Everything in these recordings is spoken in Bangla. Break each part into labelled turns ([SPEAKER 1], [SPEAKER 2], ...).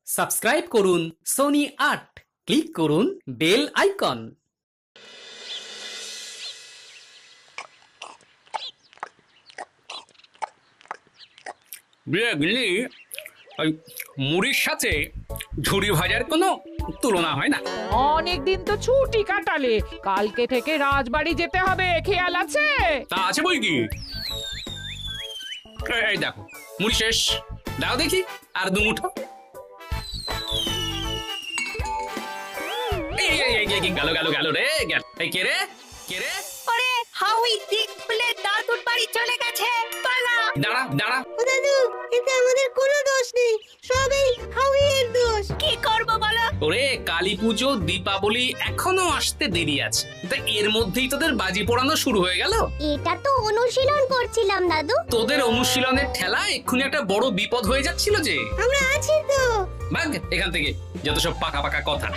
[SPEAKER 1] সাবস্ক্রাইব করুন সোনি ৮, ক্লিক করুন বেল আইকন।
[SPEAKER 2] বুঝলি, ওই মুড়ির সাথে ঝুড়ি ভাজার কোনো তুলনা হয় না।
[SPEAKER 3] অনেকদিন তো ছুটি কাটালে, কালকে থেকে রাজবাড়ি যেতে হবে, খেয়াল আছে?
[SPEAKER 2] তা আছে বই কি। এই দেখো মুড়ি শেষ, দাও দেখি আর দু মুঠো। গেল গেল গেল রে, গেল। এই কে রে, কে রে?
[SPEAKER 4] ওরে হাউই দিক বলে দাদুর বাড়ি চলে গেছে, পালা।
[SPEAKER 2] দাঁড়া দাঁড়া,
[SPEAKER 4] দাদু, এতে আমাদের কোনো দোষ নেই, সবই হাউইয়ের দোষ। কি করব বলো?
[SPEAKER 2] ওরে কালী পুজো দীপাবলি এখনো আসতে দেরি আছে, তা এর মধ্যেই তোদের বাজি পোড়ানো শুরু হয়ে গেল।
[SPEAKER 5] এটা তো অনুশীলন করছিলাম দাদু।
[SPEAKER 2] তোদের অনুশীলনের ঠেলা এক্ষুনি একটা বড় বিপদ হয়ে যাচ্ছিল যে।
[SPEAKER 4] আমরা আছি তো।
[SPEAKER 2] ভাগ এখান থেকে, যত সব পাকা পাকা কথা।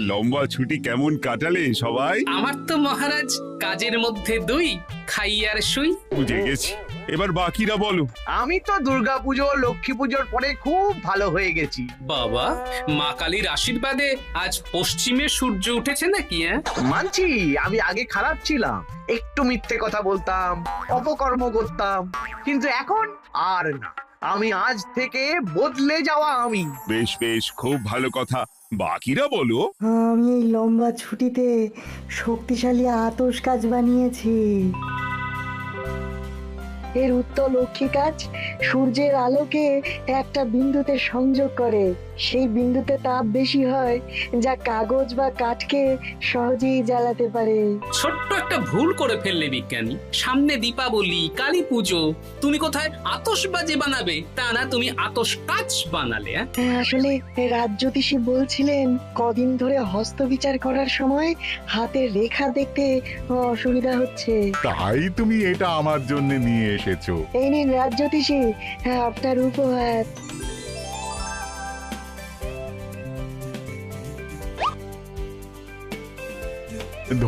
[SPEAKER 6] লম্বা ছুটি কেমন কাটালে সবাই?
[SPEAKER 2] আমার তো মহারাজ কাজের মধ্যে দুই, খাই আর শুই।
[SPEAKER 6] বুঝে গেছি, এবার বাকিরা বলো।
[SPEAKER 7] আমি তো দুর্গাপুজো লক্ষ্মী পুজোর পরে খুব ভালো হয়ে গেছি।
[SPEAKER 2] বাবা, মা কালীর আশীর্বাদে আজ পশ্চিমে সূর্য উঠেছে নাকি?
[SPEAKER 7] মানছি আমি আগে খারাপ ছিলাম, একটু মিথ্যে কথা বলতাম, অপকর্ম করতাম, কিন্তু এখন আর না। আমি আজ থেকে বদলে যাওয়া আমি।
[SPEAKER 6] বেশ বেশ, খুব ভালো কথা। বাকিরা বলো।
[SPEAKER 8] আমি এই লম্বা ছুটিতে শক্তিশালী আতশ কাজ বানিয়েছি। এর উত্তর লক্ষ্মী কাজ সূর্যের আলোকে একটা বিন্দুতে সংযোগ করে। সেই বিন্দুতে তাপ বেশি হয়, যা কাগজ বা কাঠকে সহজেই জ্বালাতে পারে।
[SPEAKER 2] ছোট্ট একটা ভুল করে ফেললে বিজ্ঞানী। সামনে দীপাবলি, কালী পুজো, তুমি কোথায় আতশবাজি বানাবে তা না, তুমি আতশ কাজ বানালে।
[SPEAKER 8] আসলে রাজজ্যোতিষী বলছিলেন কদিন ধরে হস্তবিচার করার সময় হাতের রেখা দেখতে অসুবিধা হচ্ছে।
[SPEAKER 9] তাই তুমি এটা আমার জন্য নিয়ে এসেছো।
[SPEAKER 8] এই নিন রাজজ্যোতিষী, আপনার উপহার।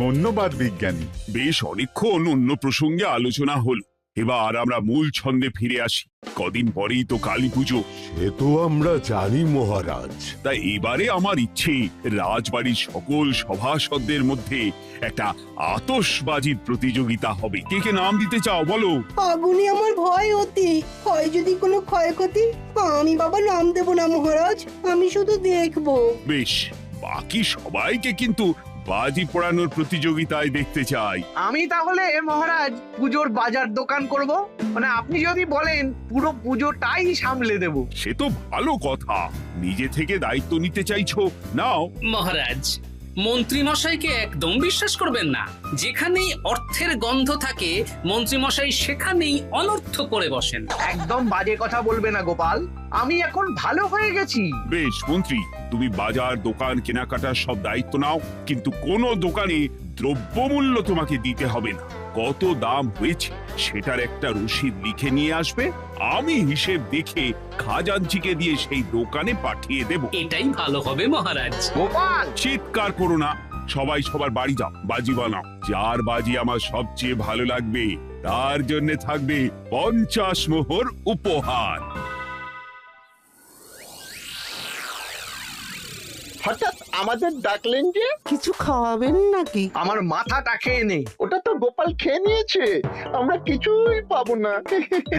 [SPEAKER 9] ধন্যবাদ বিজ্ঞানী।
[SPEAKER 6] বেশ অনেকক্ষণ অন্য প্রসঙ্গে আলোচনা হলো, এবার আমরা মূল ছন্দে ফিরে আসি। কদিন পরেই তো কালী পুজো।
[SPEAKER 9] সে তো আমরা জানি মহারাজ।
[SPEAKER 6] তাই এবারে আমার ইচ্ছে রাজবাড়ির সকল সভাসদদের মধ্যে একটা আতশবাজির প্রতিযোগিতা হবে। কে কে নাম দিতে চাও বলো?
[SPEAKER 10] আগুনে আমার ভয় অতি, হয় যদি কোনো ক্ষয়ক্ষতি। আমি বাবা নাম দেব না মহারাজ, আমি শুধু দেখবো।
[SPEAKER 6] বেশ, বাকি সবাইকে কিন্তু বাজি পোড়ানোর প্রতিযোগিতায় দেখতে চাই।
[SPEAKER 7] আমি তাহলে মহারাজ পুজোর বাজার দোকান করব, মানে আপনি যদি বলেন পুরো পুজোটাই সামলে দেব।
[SPEAKER 6] সে তো ভালো কথা, নিজে থেকে দায়িত্ব নিতে চাইছো, নাও।
[SPEAKER 2] মহারাজ, মন্ত্রী মশাইকে একদম বিশ্বাস করবেন না। যেখানেই অর্থের গন্ধ থাকে মন্ত্রী মশাই সেখানেই অনর্থ করে বসেন।
[SPEAKER 7] একদম বাজে কথা বলবে না গোপাল, আমি এখন ভালো হয়ে গেছি।
[SPEAKER 6] বেশ মন্ত্রী, তুমি বাজার দোকান কেনাকাটার সব দায়িত্ব নাও, কিন্তু কোনো দোকানে দ্রব্যমূল্য তোমাকে দিতে হবে না। কত দাম হয়েছে সেটার একটা রসিদ লিখে নিয়ে আসবে, আমি হিসেব দেখে খাজাঞ্চিকে দিয়ে সেই দোকানে পাঠিয়ে দেব।
[SPEAKER 2] এটাই ভালো হবে মহারাজ।
[SPEAKER 7] গোপাল,
[SPEAKER 6] চিৎকার করো না, সবাই সবার বাড়ি যাও, বাজি বানাও। যার বাজি আমার সবচেয়ে ভালো লাগবে তার জন্য থাকবে 50 মোহর উপহার।
[SPEAKER 11] হঠাৎ আমাদের ডাকলেন যে?
[SPEAKER 10] কিছু খাওয়াবেন নাকি?
[SPEAKER 7] আমার মাথাটা খেয়ে নে।
[SPEAKER 11] ওটা তো গোপাল খেয়ে নিয়েছে, আমরা কিছুই পাবো না।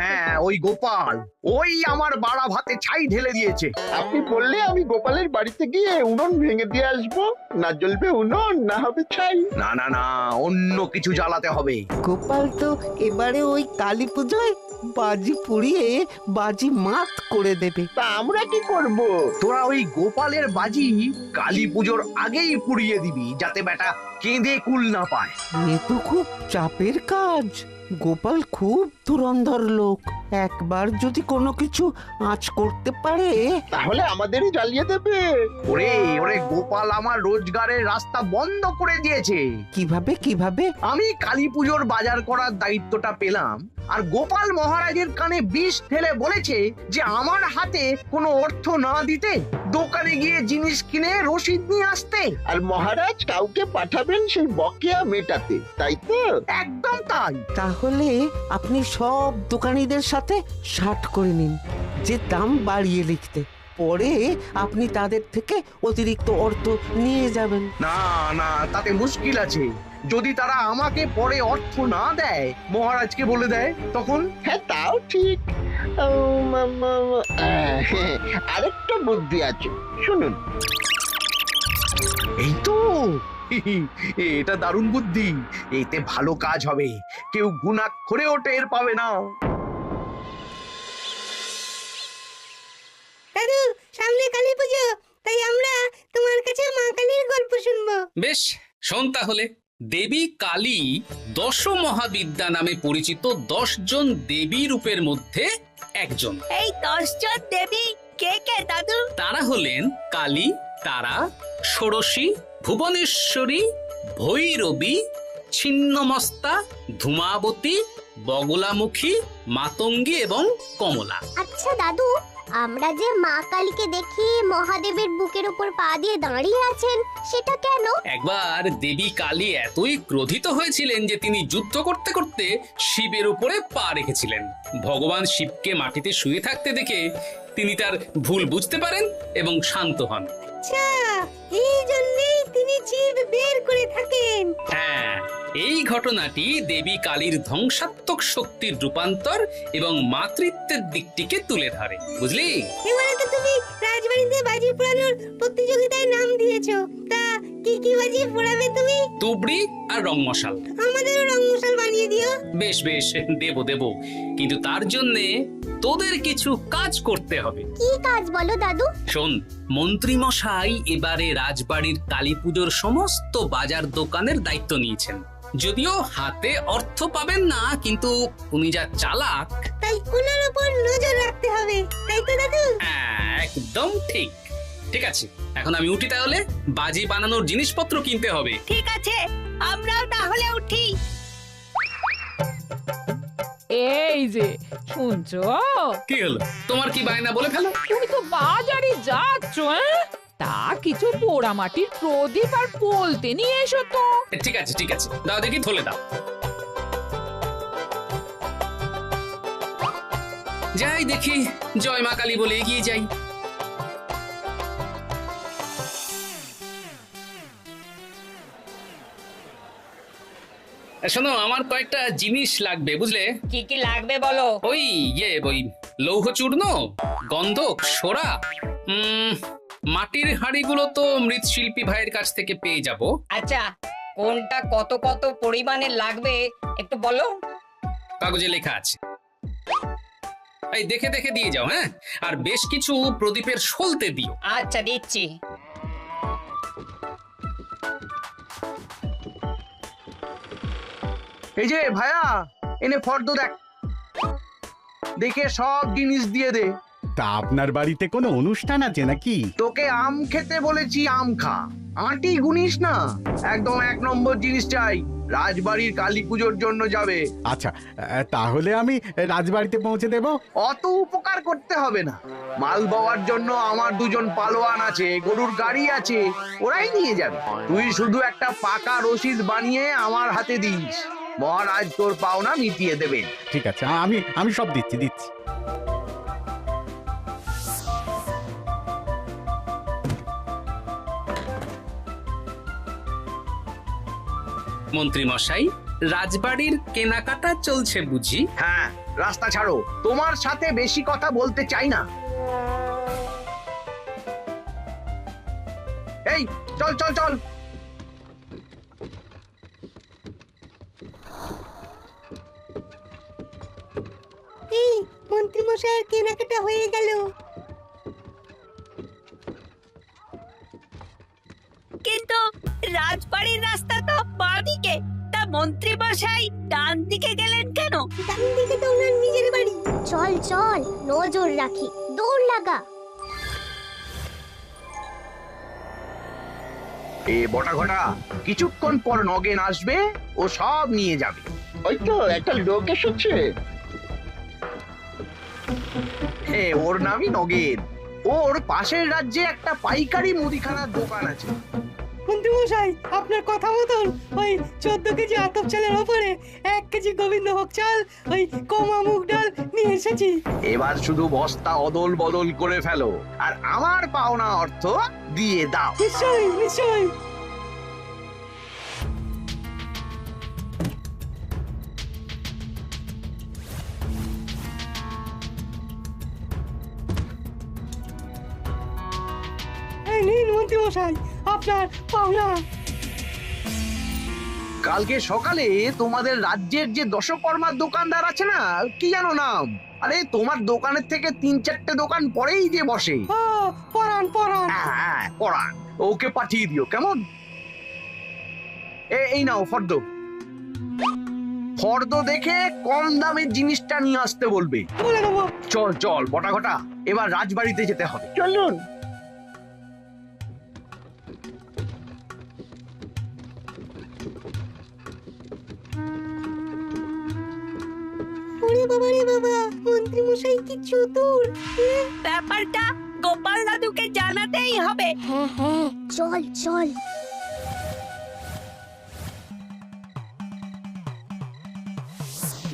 [SPEAKER 7] হ্যাঁ, ওই গোপাল, ওই আমার বাড়া ভাতে ছাই ঢেলে দিয়েছে।
[SPEAKER 11] আপনি বললে আমি গোপালের বাড়িতে গিয়ে উনুন ভেঙে দিয়ে আসবো। না জ্বলবে উনুন, না হবে ছাই।
[SPEAKER 7] না না না, অন্য কিছু জ্বালাতে হবে।
[SPEAKER 10] গোপাল তো এবারে ওই কালী পুজোয় বাজি পুড়িয়ে বাজি মাত করে দেবে।
[SPEAKER 11] তা আমরা কি করব?
[SPEAKER 7] তোরা ওই গোপালের বাজি কালী পুজোর আগেই পুড়িয়ে দিবি, যাতে বেটা কেঁদে কুল না পায়।
[SPEAKER 10] এ তো খুব চাপের কাজ, গোপাল খুব ধুরন্ধর লোক।
[SPEAKER 12] একবার যদি কোনো কিছু আঁচ করতে পারে
[SPEAKER 11] তাহলে আমাদেরই জ্বালিয়ে দেবে।
[SPEAKER 7] ওরে ওরে, গোপাল আমার রোজগারের রাস্তা বন্ধ করে দিয়েছে।
[SPEAKER 12] কিভাবে কিভাবে?
[SPEAKER 7] আমি কালী পুজোর বাজার করার দায়িত্বটা পেলাম, আর গোপাল মহারাজের কানে বিষ ঢেলে বলেছে যে আমার হাতে কোনো অর্থ না দিতে দোকানে গিয়ে জিনিস কিনে রসিদ নিয়ে আসতে।
[SPEAKER 11] আর মহারাজ কাউকে পাঠাবেন সেই বকেয়া মেটাতে, তাই তো?
[SPEAKER 7] একদম তাই।
[SPEAKER 12] তাহলে আপনি সব দোকানিদের সাথে ষাট করে নিন, যে দাম বাড়িয়ে লিখতে। পরে আপনি তাদের থেকে অতিরিক্ত অর্থ নিয়ে যাবেন।
[SPEAKER 7] না না, তাতে মুশকিল আছে। যদি তারা আমাকে পরে অর্থ না দেয়, মহারাজকে বলে দেয়, তখন?
[SPEAKER 11] হ্যাঁ, তাও ঠিক। আরেকটা বুদ্ধি আছে, শুনুন।
[SPEAKER 7] এই তো এটা দারুণ বুদ্ধি। এতে ভালো কাজ হবে, কেউ গুণাক্ষরেও টের পাবে না।
[SPEAKER 4] দাদু, সামনে কালী পুজো, তাই আমরা তোমার কাছে মা কালীর গল্প শুনবো।
[SPEAKER 2] বেশ, শোন তাহলে। দেবী কালী দশ মহাবিদ্যা নামে পরিচিত 10 জন দেবী রূপের মধ্যে একজন।
[SPEAKER 4] এই 10 জন দেবী কে কে দাদু?
[SPEAKER 2] তারা হলেন কালী, তারা, ষোড়শী, ভুবনেশ্বরী, ভৈরবী, ছিন্নমস্তা, ধূমাবতী, বগলামুখী, মাতঙ্গী এবং কমলা।
[SPEAKER 5] আচ্ছা দাদু, আমরা যে মা কালীকে দেখি মহাদেবের বুকের উপর পা দিয়ে দাঁড়িয়ে আছেন, সেটা কেন?
[SPEAKER 2] একবার দেবী কালী এতই ক্রোধিত হয়েছিলেন যে তিনি যুদ্ধ করতে করতে শিবের উপরে পা রেখেছিলেন। ভগবান শিবকে মাটিতে শুয়ে থাকতে দেখে তিনি তার ভুল বুঝতে পারেন এবং শান্ত হন।
[SPEAKER 4] আচ্ছা, এই জন্যই তিনি জীব বের করে থাকেন।
[SPEAKER 2] হ্যাঁ, এই ঘটনাটি দেবী কালীর ধ্বংসাত্মক শক্তির রূপান্তর এবং মাতৃত্বের দিকটিকে তুলে ধরে, বুঝলি?
[SPEAKER 4] এবারে তো তুমি রাজবাড়িতে বাজি পোড়ানোর প্রতিযোগিতায় নাম দিয়েছো, তা কি কি বাজি পোড়াবে তুমি?
[SPEAKER 2] তুবড়ি আর রং মশাল।
[SPEAKER 4] আমাদেরও রং মশাল বানিয়ে দিও।
[SPEAKER 2] বেশ বেশ, দেব, কিন্তু তার জন্যে তোদের কিছু কাজ করতে হবে।
[SPEAKER 5] কি কাজ বলো দাদু?
[SPEAKER 2] শোন, মন্ত্রী মশাই এবারে রাজবাড়ির কালী পুজোর সমস্ত বাজার দোকানের দায়িত্ব নিয়েছেন। যদিও হাতে অর্থ পাবেন না, কিন্তু উনি যা চালাক,
[SPEAKER 4] তাই ওনার উপর নজর রাখতে হবে, তাই তো দাদু?
[SPEAKER 2] হ্যাঁ, একদম ঠিক। ঠিক আছে, এখন আমি উঠি তাহলে। বাজি বানানোর জিনিসপত্র কিনতে হবে।
[SPEAKER 4] ঠিক আছে, আমরাও তাহলে উঠি।
[SPEAKER 3] এই যে শুনছো,
[SPEAKER 2] কি হলো? তোমার কি বায়না বলে ফেলো।
[SPEAKER 3] তুমি তো বাজারে যাচ্ছ, তা কিছু পোড়া মাটির প্রদীপ আর বলতে নিয়ে এসো তো।
[SPEAKER 2] ঠিক আছে, দাও দেখি, থলে দাও। যাই দেখি, জয় মা কালী বলে এগিয়ে যাই। শোনো, আমার কয়েকটা জিনিস লাগবে, বুঝলে?
[SPEAKER 3] কি কি লাগবে বলো?
[SPEAKER 2] ওই লৌহ চূর্ণ, গন্ধক, সোরা, মাটির হাঁড়িগুলো তো মৃৎশিল্পী ভাইয়ের কাছ থেকে পেয়ে যাব।
[SPEAKER 3] আচ্ছা, কোনটা কত কত পরিমাণে লাগবে একটু বলো।
[SPEAKER 2] কাগজে লেখা আছে, এই দেখে দেখে দিয়ে যাও। হ্যাঁ, আর বেশ কিছু প্রদীপের সলতে দিও।
[SPEAKER 3] আচ্ছা, দিচ্ছি।
[SPEAKER 7] এই যে ভাইয়া, এনে ফর্দ দেখ, দেখে সব জিনিস দিয়ে দে।
[SPEAKER 9] তা আপনার বাড়িতে কোনো অনুষ্ঠান আছে নাকি?
[SPEAKER 7] তোকে আম খেতে বলেছি, আম খা, আঁটি গুনিস না। একদম 1 নম্বর জিনিস চাই, রাজবাড়ির কালী পুজোর জন্য যাবে।
[SPEAKER 9] আচ্ছা, তাহলে আমি রাজবাড়িতে পৌঁছে দেব।
[SPEAKER 7] অত উপকার করতে হবে না, মাল বওয়ার জন্য আমার 2 জন পালোয়ান আছে, গরুর গাড়ি আছে, ওরাই নিয়ে যাবে। তুই শুধু একটা পাকা রসিদ বানিয়ে আমার হাতে দিস, মহারাজ তোর পাওনা মিটিয়ে দেবেন।
[SPEAKER 9] ঠিক আছে, আমি সব দিচ্ছি।
[SPEAKER 2] মন্ত্রী মশাই, রাজবাড়ির কেনাকাটা চলছে বুঝি?
[SPEAKER 7] হ্যাঁ, রাস্তা ছাড়ো, তোমার সাথে বেশি কথা বলতে চাই না। এই চল চল চল।
[SPEAKER 4] এই মন্ত্রী মশাইয়ের কেনাকাটা হয়ে গেল, কিন্তু রাজবাড়ির রাস্তা তো বাঁদিকে, তা মন্ত্রী মশাই ডান দিকে গেলেন কেন? ডান দিকে তো ওনার নিজের বাড়ি।
[SPEAKER 5] চল চল নজর রাখি, দৌড় লাগা।
[SPEAKER 7] এ বটা ঘটা, কিছুক্ষণ পর নগেন আসবে, ও সব নিয়ে যাবে।
[SPEAKER 11] ওই তো একটা লোক এসেছে।
[SPEAKER 7] ওর নামই নগেন। ওর পাশের রাজ্যে একটা পাইকারি মুদিখানার দোকান আছে।
[SPEAKER 10] মন্ত্রীমশাই, আপনার কথা মতন ওই 14 কেজি আতপ চালের ওপরে 1 কেজি গোবিন্দভোগ চাল, ওই কমা মুগ ডাল নিয়ে এসেছি।
[SPEAKER 7] এবার শুধু বস্তা অদল বদল করে ফেলো, আর আমার পাওনা অর্থ দিয়ে দাও।
[SPEAKER 10] নিশ্চয়ই নিশ্চয়ই। এই নিন মন্ত্রীমশাই, আপনার পাওনা।
[SPEAKER 7] কালকে সকালে তোমাদের রাজ্যের যে দশকর্মার দোকানদার আছে না, কি জানো নাম? আরে তোমার দোকানের থেকে 3-4টে দোকান পরেই যে বসে।
[SPEAKER 10] পরান পরান।
[SPEAKER 7] হ্যাঁ পরান, ওকে পাঠিয়ে দিও কেমন? এই নাও ফর্দ। ফর্দ দেখে কম দামের জিনিসটা নিয়ে আসতে বলবে। চল চল বটা ঘটা, এবার রাজবাড়িতে যেতে হবে।
[SPEAKER 11] চলুন।
[SPEAKER 4] ওরে বাবা রে বাবা, মন্ত্রী মশাই কি চতুর!
[SPEAKER 13] ব্যাপারটা গোপাল দাদুকে জানাতেই হবে।
[SPEAKER 5] হ্যাঁ হ্যাঁ, চল চল।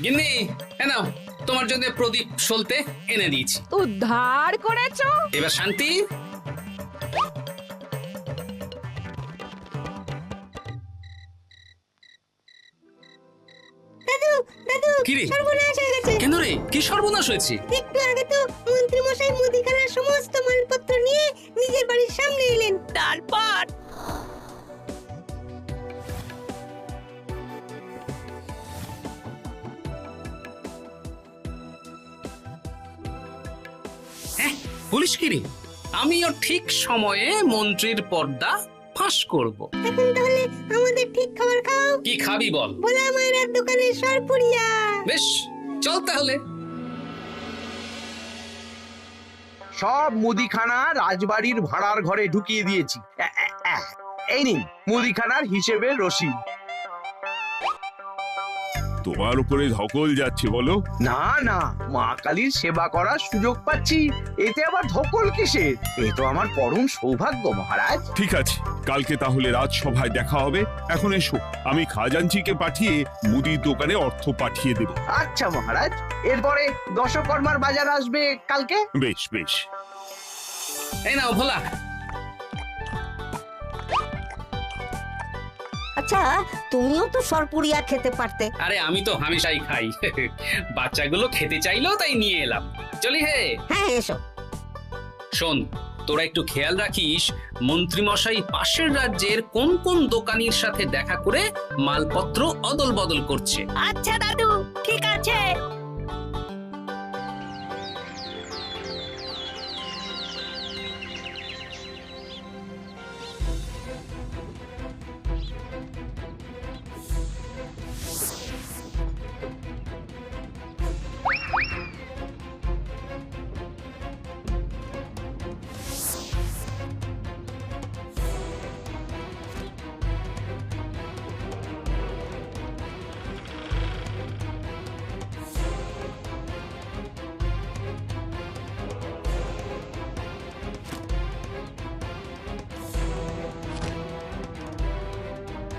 [SPEAKER 2] গিন্নি, নাও তোমার জন্য প্রদীপ সলতে এনে দিয়েছি।
[SPEAKER 3] উদ্ধার করেছো?
[SPEAKER 2] এবার শান্তি।
[SPEAKER 4] দাদু দাদু,
[SPEAKER 2] কি রে?
[SPEAKER 4] সর্বনাশ হয়ে গেছে।
[SPEAKER 2] কেন রে, কি সর্বনাশ হয়েছে?
[SPEAKER 4] একটু আগে তো মন্ত্রী মশাই মুদিখানার সমস্ত মালপত্র নিয়ে নিজের বাড়ির সামনে এলেন।
[SPEAKER 13] তারপর
[SPEAKER 2] পুলিশ কি রে? আমিও ঠিক সময়ে মন্ত্রীর পর্দা ফাঁস করব।
[SPEAKER 4] এখন তাহলে আমাদের ঠিক খাবার খাও।
[SPEAKER 2] কি খাবি বল?
[SPEAKER 4] ভোলা মায়ের দোকানে সরপুরিয়া।
[SPEAKER 2] বেশ, চল তাহলে।
[SPEAKER 7] সব মুদিখানা রাজবাড়ির ভাড়ার ঘরে ঢুকিয়ে দিয়েছি। এই নিন মুদিখানার হিসেবের রসিদ।
[SPEAKER 6] তোমার উপরে ধকল যাচ্ছে বলো?
[SPEAKER 7] না না, মা কালীর সেবা করার সুযোগ পাচ্ছি, এতে আবার ধকল কিসের? এ তো আমার পরম সৌভাগ্য মহারাজ।
[SPEAKER 6] ঠিক আছে, কালকে তাহলে রাজসভায় দেখা হবে। এখন এসো, আমি খাজাঞ্চিকে পাঠিয়ে মুদির দোকানে অর্থ পাঠিয়ে দেব।
[SPEAKER 7] আচ্ছা মহারাজ, এরপরে দশকর্মার বাজার আসবে কালকে।
[SPEAKER 6] বেশ বেশ।
[SPEAKER 2] এই নাও ভোলা।
[SPEAKER 13] আচ্ছা, তুমিও তো সরপুরিয়া খেতে পারতে।
[SPEAKER 2] আরে আমি তো হামেশাই খাই। বাচ্চাগুলো খেতে চাইলো তাই নিয়ে এলাম। চলি হে।
[SPEAKER 13] হ্যাঁ এসো।
[SPEAKER 2] শোন, তোরা একটু খেয়াল রাখিস মন্ত্রী মশাই পাশের রাজ্যের কোন কোন দোকানির সাথে দেখা করে মালপত্র অদল বদল করছে।
[SPEAKER 13] আচ্ছা দাদু, ঠিক আছে।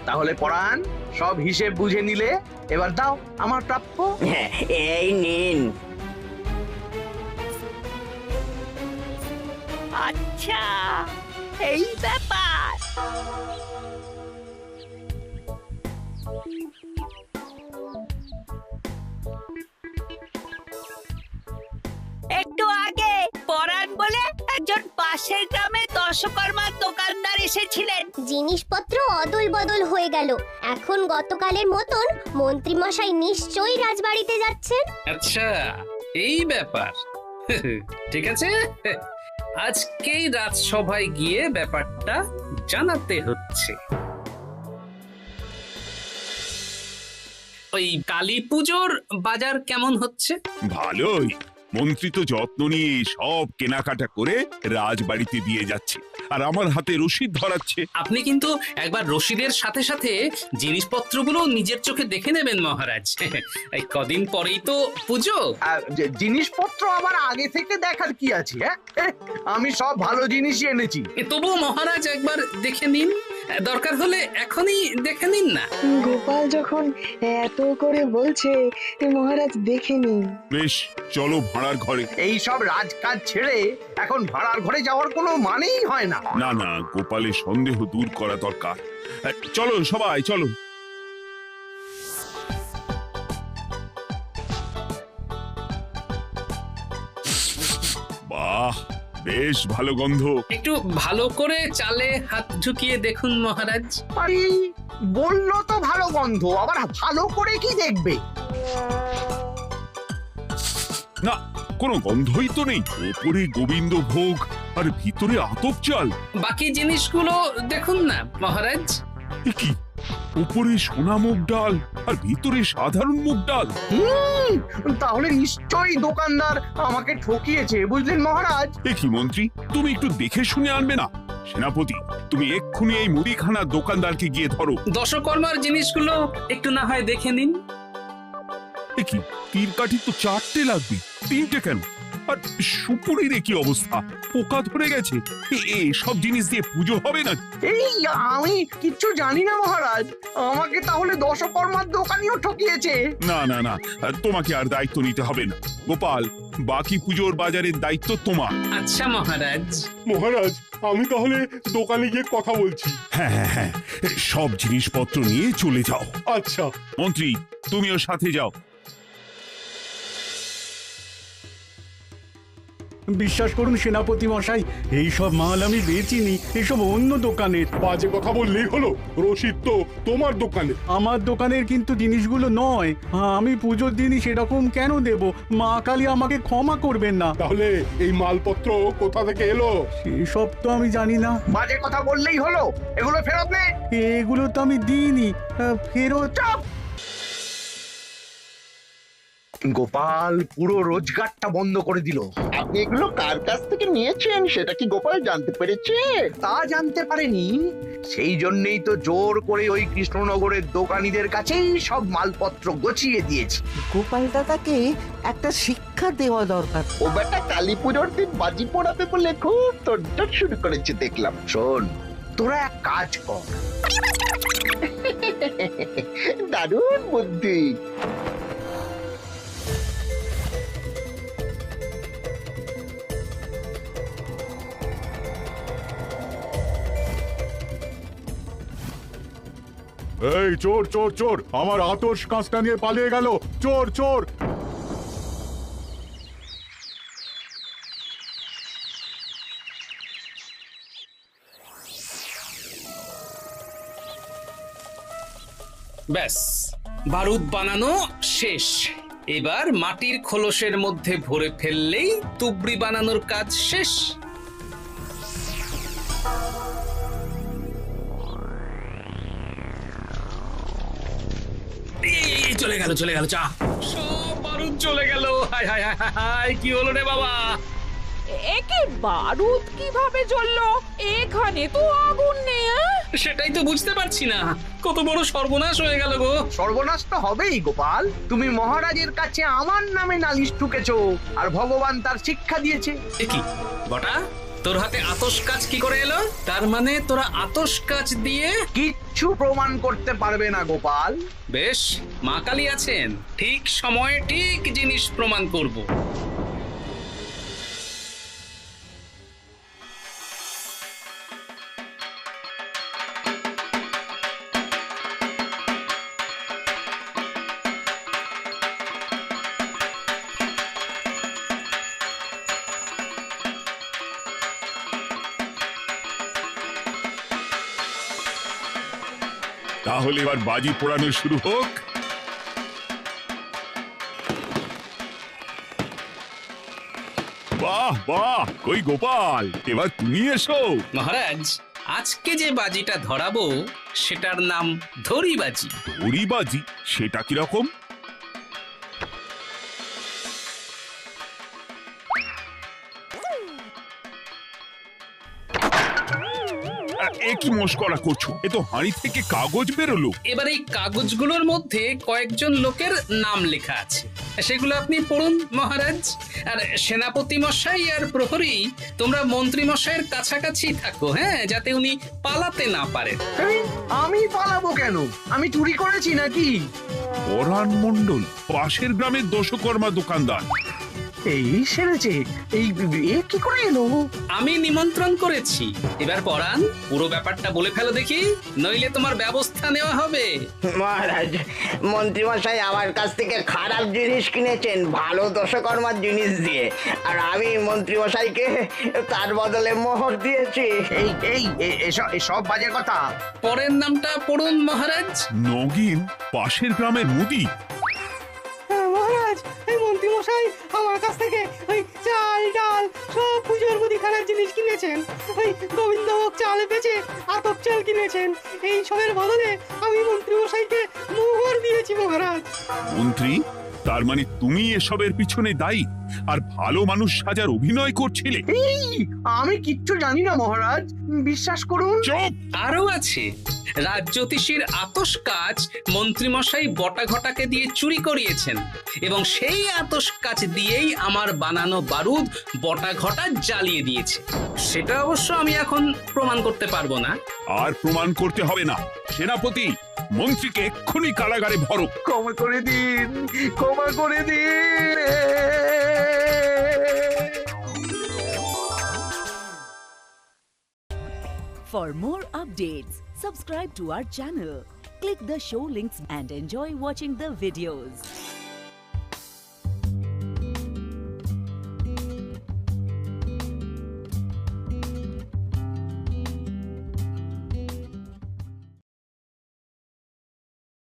[SPEAKER 7] তাহলে পরাণ, সব হিসেব বুঝে নিলে, এবার দাও আমার প্রাপ্য।
[SPEAKER 13] এই নিন। আচ্ছা, এই ব্যাপার। একটু আগে পরাণ বলে একজন পাশের গ্রামে দশকর্মার দোকানদার এসেছিলেন।
[SPEAKER 5] জিনিসপত্র অদল বদল হয়ে গেল। এখন গতকালের মতন মন্ত্রী মশাই নিশ্চয়ই রাজবাড়িতে যাচ্ছেন।
[SPEAKER 2] আচ্ছা, এই ব্যাপার। ঠিক আছে, আজকেই রাজসভায় গিয়ে ব্যাপারটা জানাতে হচ্ছে। ওই কালী পুজোর বাজার কেমন হচ্ছে?
[SPEAKER 6] ভালোই। মন্ত্রী তো যত্ন নিয়ে সব কেনাকাটা করে রাজবাড়িতে দিয়ে যাচ্ছে, আর আমার হাতে রসিদ ধরাচ্ছে।
[SPEAKER 2] আপনি কিন্তু একবার রশিদের সাথে সাথে জিনিসপত্রগুলো নিজের চোখে দেখে নেবেন মহারাজ। এই কদিন পরেই তো পুজো।
[SPEAKER 7] জিনিসপত্র আবার আগে থেকে দেখার কি আছে? হ্যাঁ, আমি সব ভালো জিনিসই এনেছি।
[SPEAKER 2] তবুও মহারাজ একবার দেখে নিন, দরকার হলে এখনই দেখে নিন না।
[SPEAKER 8] গোপাল যখন এত করে বলছে মহারাজ দেখে নিন।
[SPEAKER 6] বেশ, চলো ভাড়ার ঘরে।
[SPEAKER 7] এই সব রাজকাজ ছেড়ে এখন ভাড়ার ঘরে যাওয়ার কোনো মানেই হয় না।
[SPEAKER 6] না না, গোপালের সন্দেহ দূর করা দরকার। চলো সবাই, চলো। বাহ, বেশ ভালো গন্ধ।
[SPEAKER 2] একটু ভালো করে চালে হাত ঢুকিয়ে দেখুন মহারাজ।
[SPEAKER 7] আরে, বললো তো ভালো গন্ধ, আবার ভালো করে কি দেখবে?
[SPEAKER 6] না, কোনো গন্ধই তো নেই। ওপরে গোবিন্দ ভোগ আর ভিতরে আতপ চাল।
[SPEAKER 2] বাকি জিনিসগুলো দেখুন না মহারাজ।
[SPEAKER 6] এ কি, উপরে সোনা মুগ ডাল আর ভিতরে সাধারণ মুগ ডাল?
[SPEAKER 7] তাহলে নিশ্চয়ই দোকানদার আমাকে ঠকিয়েছে, বুঝলেন মহারাজ?
[SPEAKER 6] এ কি মন্ত্রী, তুমি একটু দেখে শুনে আনবে না? সেনাপতি, তুমি এক্ষুনি এই মুদিখানার দোকানদারকে গিয়ে ধরো।
[SPEAKER 2] দশকর্মার জিনিসগুলো একটু না হয় দেখে নিন।
[SPEAKER 6] এ কি, তীর কাঠি তো 4টে লাগবে, 3টে কেন? আর সুপুরির কি অবস্থা, পোকা ধরে গেছে। সব জিনিস দিয়ে পুজো হবে না?
[SPEAKER 7] এই, আমি কিচ্ছু জানি না মহারাজ, আমাকে তাহলে দশকর্মার দোকানিও ঠকিয়েছে।
[SPEAKER 6] না না না, তোমাকে আর দায়িত্ব নিতে হবে না। গোপাল, বাকি পুজোর বাজারের দায়িত্ব তোমার।
[SPEAKER 2] আচ্ছা মহারাজ।
[SPEAKER 14] মহারাজ, আমি তাহলে দোকানে গিয়ে কথা বলছি।
[SPEAKER 6] হ্যাঁ হ্যাঁ হ্যাঁ, সব জিনিসপত্র নিয়ে চলে যাও।
[SPEAKER 14] আচ্ছা
[SPEAKER 6] মন্ত্রী, তুমিও সাথে যাও।
[SPEAKER 9] বিশ্বাস করুন সেনাপতি মশাই, এই সব মাল আমি বেচিনি, এসব অন্য দোকানের।
[SPEAKER 14] বাজে কথা বললেই হলো, রসিদ তো তোমার দোকানে।
[SPEAKER 9] আমার দোকানের কিন্তু জিনিসগুলো নয়। আমি পুজোর দিনই সেরকম কেন দেব? মা কালী আমাকে ক্ষমা করবেন না।
[SPEAKER 14] তাহলে এই মালপত্র কোথা থেকে এলো?
[SPEAKER 9] সেসব তো আমি জানি না।
[SPEAKER 7] বাজে কথা বললেই হলো, এগুলো ফেরত নে।
[SPEAKER 9] এগুলো তো আমি দিইনি, ফেরত।
[SPEAKER 7] গোপাল পুরো রোজগারটা বন্ধ করে দিল।
[SPEAKER 11] আপনি এগুলো কার কাছ থেকে নিয়েছেন সেটা কি গোপাল জানতে পেরেছে?
[SPEAKER 7] তা জানতে পারেনি, সেই জন্যই তো জোর করে ওই কৃষ্ণনগরের দোকানীদের কাছেই সব মালপত্র গছিয়ে দিয়েছি।
[SPEAKER 12] গোপাল দাদাকে একটা শিক্ষা দেওয়া দরকার।
[SPEAKER 11] ও বেটা কালী পুজোর দিন বাজি পোড়াবে বলে খুব তোড়জোড় শুরু করেছে দেখলাম।
[SPEAKER 7] শোন, তোরা এক কাজ কর।
[SPEAKER 11] দারুণ বুদ্ধি।
[SPEAKER 9] এই চোর চোর চোর, আমার আতস কাঁচটা নিয়ে পালিয়ে গেল। চোর চোর।
[SPEAKER 2] ব্যাস, বারুদ বানানো শেষ। এবার মাটির খোলসের মধ্যে ভরে ফেললেই তুবড়ি বানানোর কাজ শেষ। চলে গেল চলে গেল, চা সব বারুদ চলে গেল। হায় হায় হায় হায়, কি হলো রে বাবা?
[SPEAKER 3] একে বারুদ কিভাবে জ্বললো? এখানে তো আগুন নেই।
[SPEAKER 2] সেটাই তো বুঝতে পারছি না, কত বড় সর্বনাশ হয়ে গেল গো।
[SPEAKER 7] সর্বনাশ তো হবেই গোপাল, তুমি মহারাজের কাছে আমার নামে নালিশ ঠুকেছো, আর ভগবান তার শিক্ষা দিয়েছে।
[SPEAKER 2] কি বটা, তোর হাতে আতশ কাজ কি করে এলো? তার মানে তোরা আতশ কাজ দিয়ে
[SPEAKER 7] কিচ্ছু প্রমাণ করতে পারবে না গোপাল।
[SPEAKER 2] বেশ, মা কালী আছেন, ঠিক সময়ে ঠিক জিনিস প্রমাণ করব।
[SPEAKER 6] তাহলে এবার বাজি পোড়ানো শুরু হোক। বাহ বাহ, কই গোপাল, এবার তুমি এসো।
[SPEAKER 2] মহারাজ, আজকে যে বাজিটা ধরাবো সেটার নাম ধরি বাজি।
[SPEAKER 6] ধরি বাজি? সেটা কিরকম? এ কি মস্করা করছো? এ তো হাঁড়ি থেকে কাগজ বেরোলো।
[SPEAKER 2] এবার এই কাগজগুলোর মধ্যে কয়েকজন লোকের নাম লেখা আছে, সেগুলো আপনি পড়ুন মহারাজ। আর সেনাপতি মশাই আর প্রহরী, তোমরা মন্ত্রী মশাইয়ের কাছাকাছি থাকো, হ্যাঁ, যাতে উনি পালাতে না পারেন।
[SPEAKER 7] আমি পালাবো কেন? আমি চুরি করেছি নাকি?
[SPEAKER 6] পরাণ মণ্ডল পাশের গ্রামের দশকর্মা দোকানদার।
[SPEAKER 7] এই সেরেছে, এই এ কি করে এলো?
[SPEAKER 2] আমি নিমন্ত্রণ করেছি। এবার পরাণ, পুরো ব্যাপারটা বলে ফেলো দেখি, নইলে তোমার ব্যবস্থা নেওয়া হবে।
[SPEAKER 15] মহারাজ, মন্ত্রীমশাই আমার কাছ থেকে খারাপ জিনিস কিনেছেন ভালো দশকর্মার জিনিস দিয়ে, আর আমি মন্ত্রীমশাইকে তার বদলে মোহর দিয়েছি।
[SPEAKER 7] এসব বাজে কথা।
[SPEAKER 2] পরের নামটা পড়ুন মহারাজ।
[SPEAKER 6] নগিন পাশের গ্রামের মুদি।
[SPEAKER 10] মহারাজ, এই মন্ত্রী মশাই আমার কাছ থেকে ওই চাল ডাল সব পুজোর মুদিখানার জিনিস কিনেছেন। ওই গোবিন্দভোগ চাল বেচে আতপ চাল কিনেছেন। এই সবের বদলে আমি মন্ত্রী মশাইকে মোহর দিয়েছি মহারাজ।
[SPEAKER 6] মন্ত্রী, তার মানে তুমি এসবের পিছনে দায়ী আর ভালো মানুষ সাজার অভিনয় করছিলে?
[SPEAKER 7] আমি কিচ্ছু জানি না মহারাজ, বিশ্বাস করুন।
[SPEAKER 6] চুপ!
[SPEAKER 2] আরো আছে, রাজ্যোতিষীর আতস কাজ মন্ত্রীমশাই বটা ঘটাকে দিয়ে চুরি করিয়েছেন, এবং সেই আতস কাজ দিয়েই আমার বানানো বারুদ বটা ঘটা জ্বালিয়ে দিয়েছে। সেটা অবশ্য আমি এখন প্রমাণ করতে পারবো না।
[SPEAKER 6] আর প্রমাণ করতে হবে না। সেনাপতি, মন্ত্রীকে এক্ষুনি কারাগারে ভরো।
[SPEAKER 7] ক্ষমা করে দিন, ক্ষমা করে দিন।
[SPEAKER 16] For more updates, subscribe to our channel, click the show links and enjoy watching the videos.